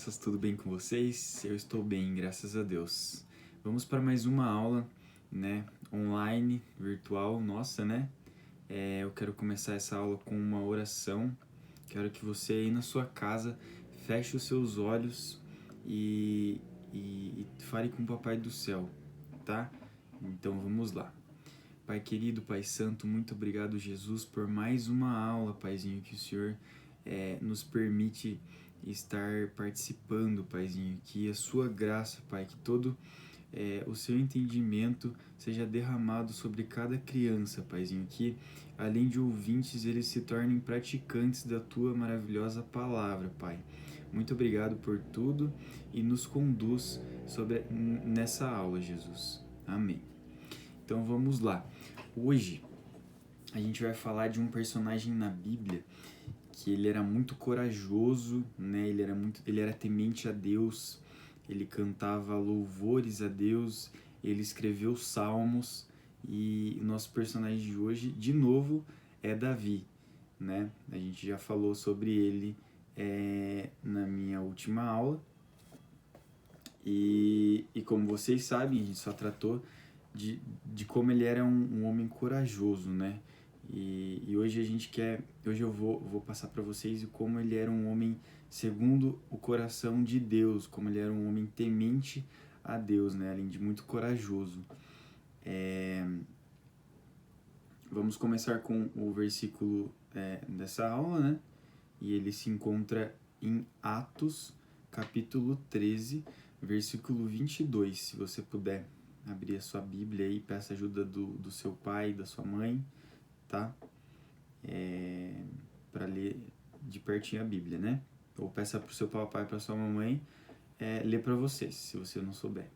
crianças, tudo bem com vocês? Eu estou bem, graças a Deus. Vamos para mais uma aula, né, online, virtual, nossa, né? Eu quero começar essa aula com uma oração. Quero que você aí na sua casa feche os seus olhos e fale com o Papai do Céu, tá? Então vamos lá. Pai querido, Pai Santo, muito obrigado, Jesus, por mais uma aula, Paizinho, que o Senhor nos permite estar participando, Paizinho, que a sua graça, Pai, que todo o seu entendimento seja derramado sobre cada criança, Paizinho, que além de ouvintes, eles se tornem praticantes da tua maravilhosa palavra, Pai. Muito obrigado por tudo e nos conduz nessa aula, Jesus. Amém. Então vamos lá. Hoje a gente vai falar de um personagem na Bíblia que ele era muito corajoso, né? Ele era temente a Deus, ele cantava louvores a Deus, ele escreveu salmos e o nosso personagem de hoje, de novo, é Davi, né? A gente já falou sobre ele na minha última aula e como vocês sabem, a gente só tratou de como ele era um homem corajoso, né? E hoje hoje eu vou passar para vocês como ele era um homem segundo o coração de Deus, como ele era um homem temente a Deus, né? Além de muito corajoso. Vamos começar com o versículo dessa aula, né? E ele se encontra em Atos, capítulo 13, versículo 22. Se você puder abrir a sua Bíblia aí, peça ajuda do seu pai, da sua mãe, tá? Para ler de pertinho a Bíblia, né? Ou peça para o seu papai, para sua mamãe, ler para vocês, se você não souber.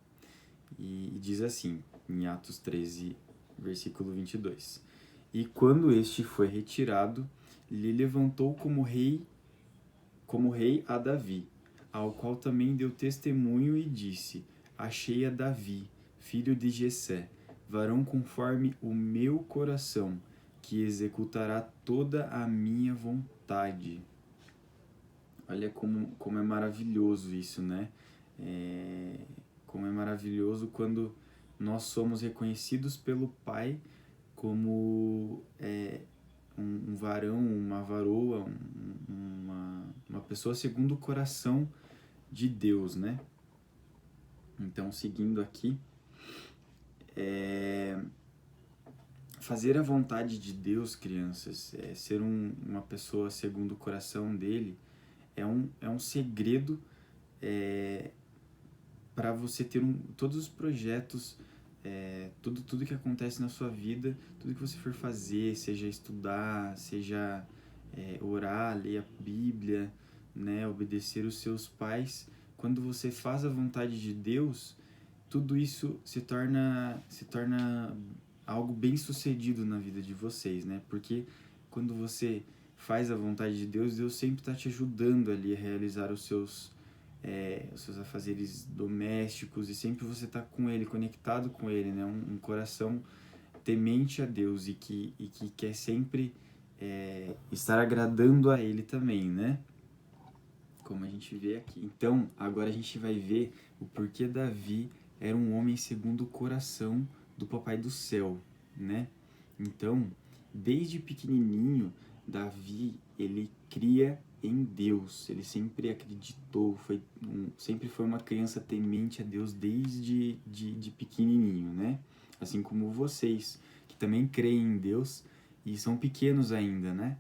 E diz assim, em Atos 13, versículo 22. E quando este foi retirado, lhe levantou como rei a Davi, ao qual também deu testemunho e disse: Achei a Davi, filho de Jessé, varão conforme o meu coração, que executará toda a minha vontade. Olha como é maravilhoso isso, né? Como é maravilhoso quando nós somos reconhecidos pelo Pai como um varão, uma varoa, uma pessoa segundo o coração de Deus, né? Então, seguindo aqui, fazer a vontade de Deus, crianças, ser uma pessoa segundo o coração dele, é um segredo para você ter todos os projetos, tudo que acontece na sua vida, tudo que você for fazer, seja estudar, seja orar, ler a Bíblia, né, obedecer os seus pais. Quando você faz a vontade de Deus, tudo isso se torna algo bem sucedido na vida de vocês, né? Porque quando você faz a vontade de Deus, Deus sempre está te ajudando ali a realizar os seus afazeres domésticos e sempre você está com Ele, conectado com Ele, né? Um coração temente a Deus e que quer sempre estar agradando a Ele também, né? Como a gente vê aqui. Então, agora a gente vai ver o porquê Davi era um homem segundo o coração do Papai do Céu, né? Então, desde pequenininho, Davi, ele cria em Deus, ele sempre acreditou, sempre foi uma criança temente a Deus desde de pequenininho, né? Assim como vocês, que também creem em Deus e são pequenos ainda, né?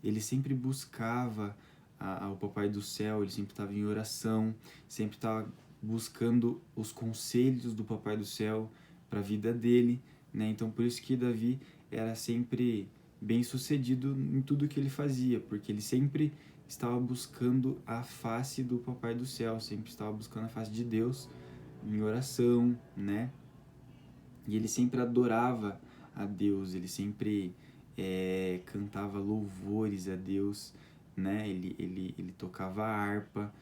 Ele sempre buscava ao Papai do Céu, ele sempre estava em oração, sempre estava buscando os conselhos do Papai do Céu para a vida dele, né? Então por isso que Davi era sempre bem sucedido em tudo que ele fazia, porque ele sempre estava buscando a face do Papai do Céu, sempre estava buscando a face de Deus em oração, né? E ele sempre adorava a Deus, ele sempre cantava louvores a Deus, né? Ele tocava a harpa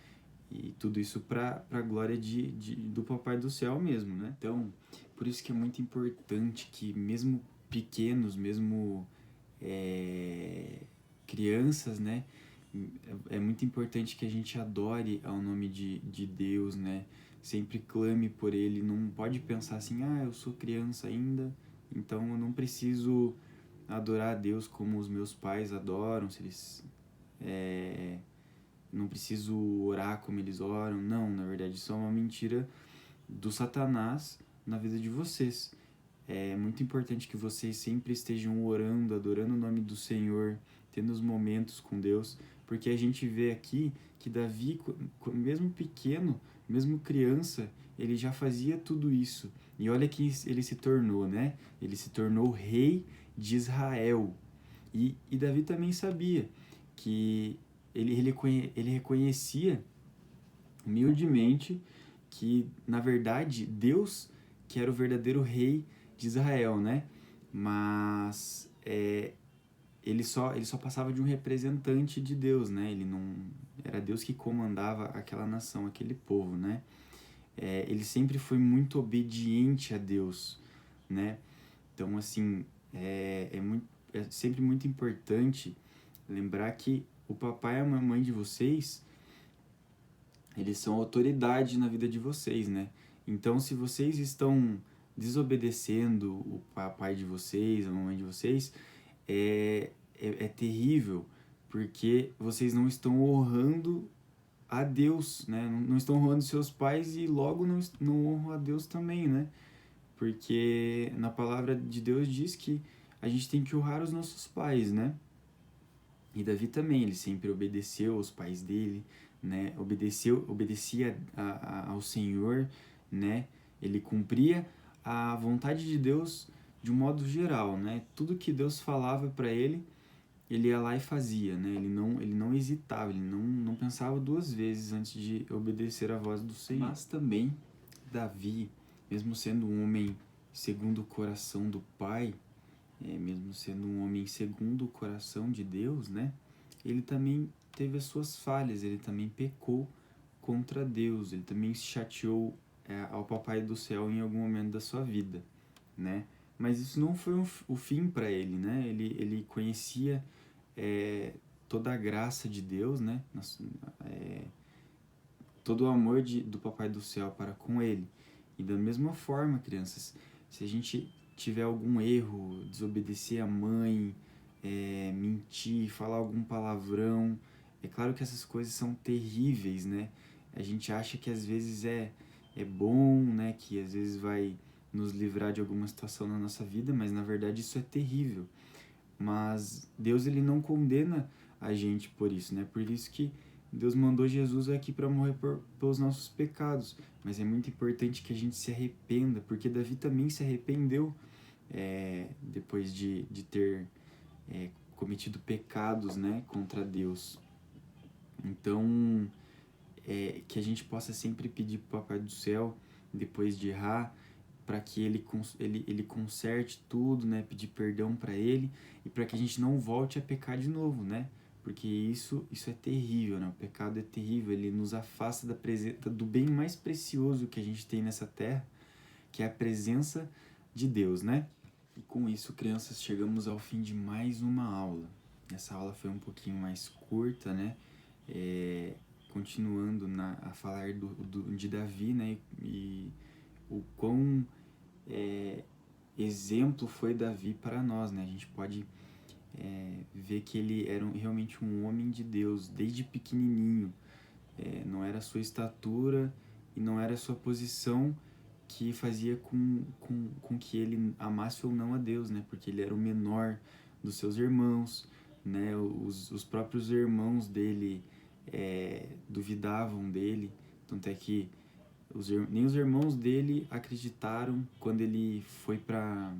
e tudo isso para a glória do Papai do Céu mesmo, né? Então, por isso que é muito importante que mesmo pequenos, mesmo crianças, né? É muito importante que a gente adore ao nome de Deus, né? Sempre clame por Ele. Não pode pensar assim, eu sou criança ainda, então eu não preciso adorar a Deus como os meus pais adoram, se eles... não preciso orar como eles oram. Não, na verdade, isso é uma mentira do Satanás na vida de vocês. É muito importante que vocês sempre estejam orando, adorando o nome do Senhor, tendo os momentos com Deus, porque a gente vê aqui que Davi, mesmo pequeno, mesmo criança, ele já fazia tudo isso. E olha que ele se tornou, né? Ele se tornou rei de Israel. E Davi também sabia que ele reconhecia humildemente que, na verdade, Deus que era o verdadeiro rei de Israel, né? Mas ele só passava de um representante de Deus, né? Ele não era Deus que comandava aquela nação, aquele povo, né? Ele sempre foi muito obediente a Deus, né? Então, assim, é sempre muito importante lembrar que o papai e a mamãe de vocês, eles são autoridade na vida de vocês, né? Então, se vocês estão desobedecendo o papai de vocês, a mamãe de vocês, é terrível, porque vocês não estão honrando a Deus, né? Não estão honrando seus pais e logo não honram a Deus também, né? Porque na palavra de Deus diz que a gente tem que honrar os nossos pais, né? E Davi também, ele sempre obedeceu aos pais dele, né? Obedecia ao Senhor, né? Ele cumpria a vontade de Deus de um modo geral, né? Tudo que Deus falava para ele, ele ia lá e fazia, né? Ele não hesitava, ele não pensava duas vezes antes de obedecer à voz do Senhor. Mas também Davi, mesmo sendo um homem segundo o coração do Pai, mesmo sendo um homem segundo o coração de Deus, né? Ele também teve as suas falhas, ele também pecou contra Deus, ele também se chateou ao Papai do Céu em algum momento da sua vida, né? Mas isso não foi o fim para ele, né? Ele conhecia toda a graça de Deus, né? Todo o amor do Papai do Céu para com ele. E da mesma forma, crianças, se a gente tiver algum erro, desobedecer a mãe, mentir, falar algum palavrão, é claro que essas coisas são terríveis, né? A gente acha que às vezes é bom, né? Que às vezes vai nos livrar de alguma situação na nossa vida, mas na verdade isso é terrível. Mas Deus, ele não condena a gente por isso, né? Por isso que Deus mandou Jesus aqui para morrer pelos nossos pecados. Mas é muito importante que a gente se arrependa, porque Davi também se arrependeu depois de ter cometido pecados, né, contra Deus. Então, que a gente possa sempre pedir para o Papai do Céu, depois de errar, para que ele conserte tudo, né, pedir perdão para ele e para que a gente não volte a pecar de novo, né? Porque isso é terrível, né? O pecado é terrível, ele nos afasta da presença do bem mais precioso que a gente tem nessa terra, que é a presença de Deus, né? E com isso, crianças, chegamos ao fim de mais uma aula. Essa aula foi um pouquinho mais curta, né? Continuando a falar de Davi, né? E o quão exemplo foi Davi para nós, né? A gente pode ver que ele era realmente um homem de Deus, desde pequenininho. Não era a sua estatura e não era a sua posição que fazia com que ele amasse ou não a Deus, né? Porque ele era o menor dos seus irmãos, né? Os próprios irmãos dele duvidavam dele, tanto é que nem os irmãos dele acreditaram quando ele foi para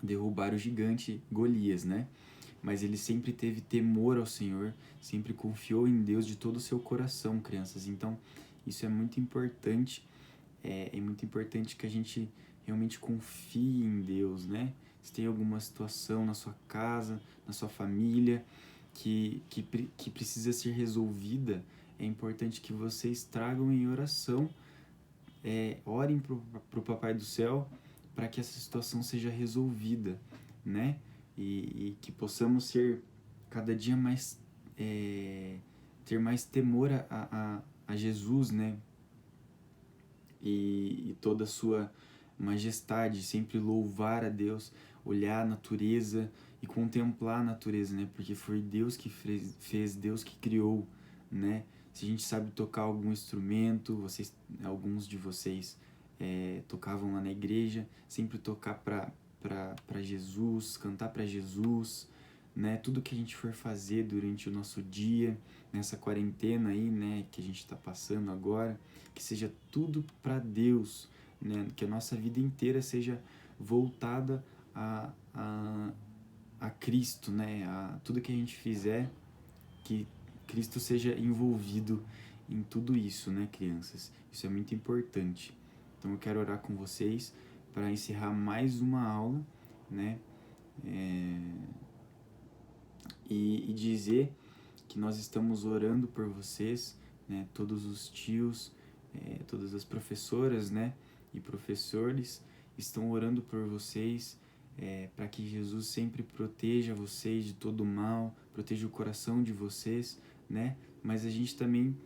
derrubar o gigante Golias, né? Mas ele sempre teve temor ao Senhor, sempre confiou em Deus de todo o seu coração, crianças. Então, isso é muito importante. É muito importante que a gente realmente confie em Deus, né? Se tem alguma situação na sua casa, na sua família, que precisa ser resolvida, é importante que vocês tragam em oração, orem pro Papai do Céu para que essa situação seja resolvida, né? E que possamos ser cada dia mais ter mais temor a Jesus, né? E toda a sua majestade, sempre louvar a Deus, olhar a natureza e contemplar a natureza, né? Porque foi Deus que fez, Deus que criou, né? Se a gente sabe tocar algum instrumento, alguns de vocês tocavam lá na igreja, sempre tocar para Jesus, cantar para Jesus, né? Tudo que a gente for fazer durante o nosso dia, nessa quarentena aí, né, que a gente está passando agora, que seja tudo para Deus, né? Que a nossa vida inteira seja voltada a Cristo, né? A tudo que a gente fizer, que Cristo seja envolvido em tudo isso, né, crianças? Isso é muito importante. Então eu quero orar com vocês para encerrar mais uma aula, né? E dizer que nós estamos orando por vocês, né? Todos os tios, todas as professoras, né? E professores estão orando por vocês, para que Jesus sempre proteja vocês de todo mal, proteja o coração de vocês, né? Mas a gente também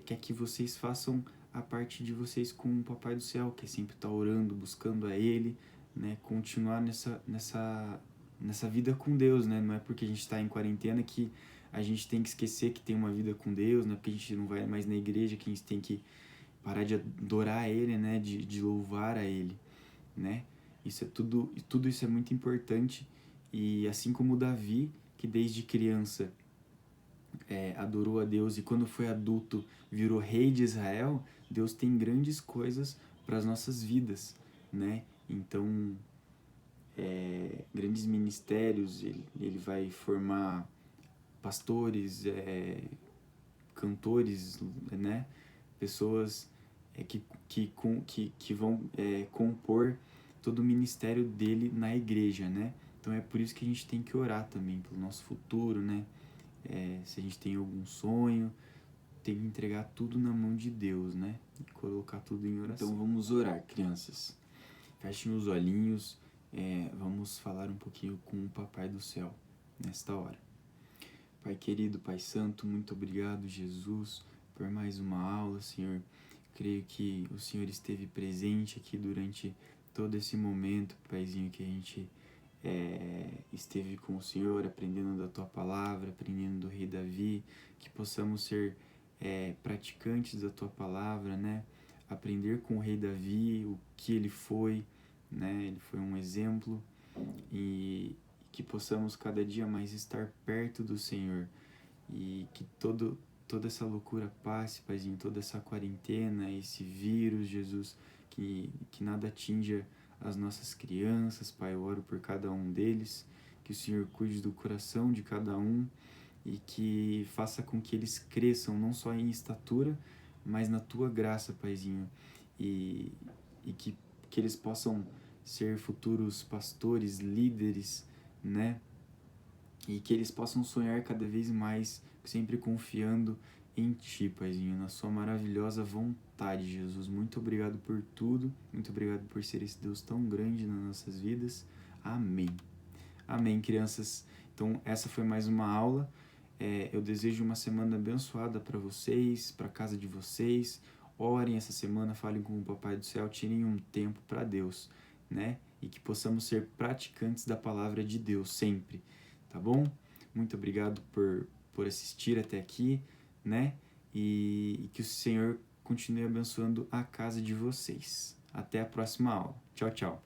quer que vocês façam a parte de vocês com o Papai do Céu, que sempre está orando, buscando a Ele, né? Continuar nessa vida com Deus, né? Não é porque a gente está em quarentena que a gente tem que esquecer que tem uma vida com Deus, não é porque a gente não vai mais na igreja que a gente tem que parar de adorar Ele, né? De louvar a Ele, né? Tudo isso é muito importante. E assim como Davi, que desde criança adorou a Deus e quando foi adulto virou rei de Israel, Deus tem grandes coisas para as nossas vidas, né? Então, grandes ministérios, ele vai formar pastores, cantores, né? Pessoas que vão compor todo o ministério dele na igreja, né? Então é por isso que a gente tem que orar também pelo nosso futuro, né? Se a gente tem algum sonho, tem que entregar tudo na mão de Deus, né? E colocar tudo em oração. Então vamos orar, crianças. Fechem os olhinhos, vamos falar um pouquinho com o Papai do Céu nesta hora. Pai querido, Pai Santo, muito obrigado, Jesus, por mais uma aula, Senhor. Creio que o Senhor esteve presente aqui durante todo esse momento, Paizinho, que a gente esteve com o Senhor, aprendendo da Tua Palavra, aprendendo do Rei Davi, que possamos ser praticantes da Tua Palavra, né? Aprender com o Rei Davi, o que ele foi, né? Ele foi um exemplo e que possamos cada dia mais estar perto do Senhor e que toda essa loucura passe, Paizinho, toda essa quarentena, esse vírus, Jesus, que nada atinja as nossas crianças, Pai, eu oro por cada um deles, que o Senhor cuide do coração de cada um e que faça com que eles cresçam não só em estatura, mas na Tua graça, Paizinho, e que eles possam ser futuros pastores, líderes, né? E que eles possam sonhar cada vez mais, sempre confiando em Ti, Paizinho, na Sua maravilhosa vontade, Jesus. Muito obrigado por tudo, muito obrigado por ser esse Deus tão grande nas nossas vidas. Amém. Amém, crianças. Então, essa foi mais uma aula. Eu desejo uma semana abençoada para vocês, para a casa de vocês. Orem essa semana, falem com o Papai do Céu, tirem um tempo para Deus, né? E que possamos ser praticantes da palavra de Deus sempre, tá bom? Muito obrigado por assistir até aqui, né? E que o Senhor continue abençoando a casa de vocês. Até a próxima aula. Tchau, tchau.